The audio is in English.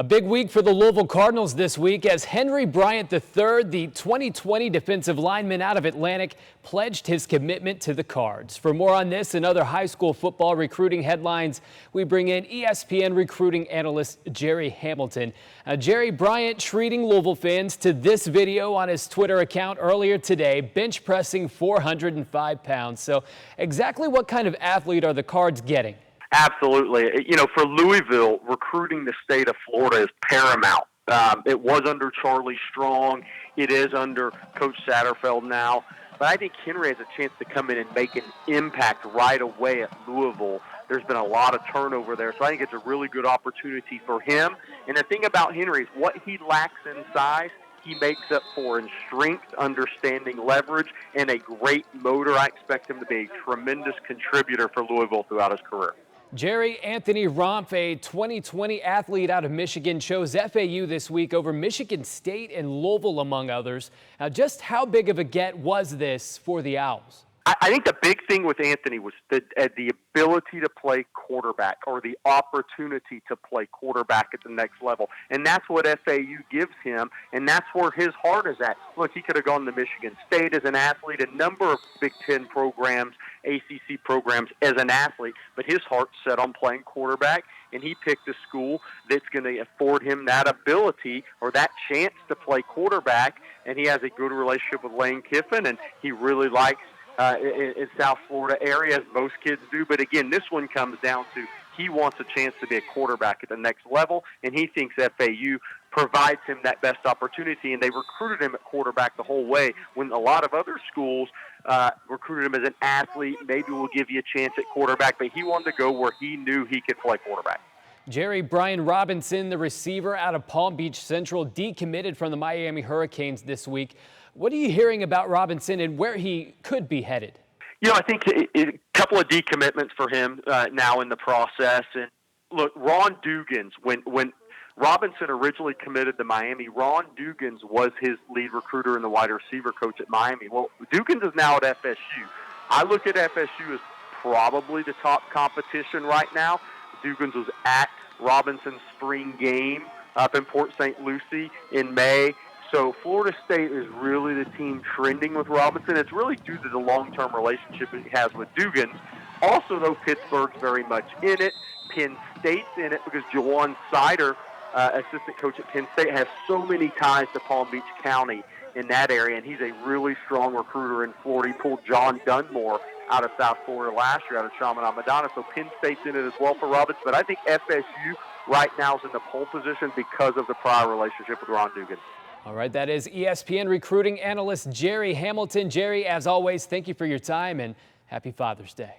A big week for the Louisville Cardinals this week as Henry Bryant III, the 2020 defensive lineman out of Atlantic, pledged his commitment to the Cards. For more on this and other high school football recruiting headlines, we bring in ESPN recruiting analyst Gerry Hamilton. Gerry, Bryant treating Louisville fans to this video on his Twitter account earlier today, bench pressing 405 pounds. So exactly what kind of athlete are the Cards getting? Absolutely. You know, for Louisville, recruiting the state of Florida is paramount. It was under Charlie Strong. It is under Coach Satterfield now. But I think Henry has a chance to come in and make an impact right away at Louisville. There's been a lot of turnover there, so I think it's a really good opportunity for him. And the thing about Henry is what he lacks in size, he makes up for in strength, understanding leverage, and a great motor. I expect him to be a tremendous contributor for Louisville throughout his career. Gerry, Anthony Romph, a 2020 athlete out of Michigan, chose FAU this week over Michigan State and Louisville, among others. Now, just how big of a get was this for the Owls? I think the big thing with Anthony was the ability to play quarterback, or the opportunity to play quarterback at the next level. And that's what FAU gives him, and that's where his heart is at. Look, he could have gone to Michigan State as an athlete, a number of Big Ten programs, ACC programs as an athlete, but his heart's set on playing quarterback, and he picked a school that's going to afford him that ability or that chance to play quarterback, and he has a good relationship with Lane Kiffin, and he really likes in South Florida area, as most kids do. But again, this one comes down to he wants a chance to be a quarterback at the next level, and he thinks FAU provides him that best opportunity, and they recruited him at quarterback the whole way when a lot of other schools recruited him as an athlete. Maybe we'll give you a chance at quarterback, but he wanted to go where he knew he could play quarterback. Gerry, Brian Robinson, the receiver out of Palm Beach Central, decommitted from the Miami Hurricanes this week. What are you hearing about Robinson and where he could be headed? You know, I think a couple of decommitments for him now in the process. And look, Ron Dugans, when Robinson originally committed to Miami, Ron Dugans was his lead recruiter and the wide receiver coach at Miami. Well, Dugans is now at FSU. I look at FSU as probably the top competition right now. Dugans was at Robinson's spring game up in Port St. Lucie in May. So Florida State is really the team trending with Robinson. It's really due to the long-term relationship he has with Dugans. Also, though, Pittsburgh's very much in it. Penn State's in it because Jawan Sider, assistant coach at Penn State, has so many ties to Palm Beach County in that area, and he's a really strong recruiter in Florida. He pulled John Dunmore out of South Florida last year, out of Chaminade Madonna. So Penn State's in it as well for Robinson. But I think FSU right now is in the pole position because of the prior relationship with Ron Dugans. All right, that is ESPN recruiting analyst Gerry Hamilton. Gerry, as always, thank you for your time and happy Father's Day.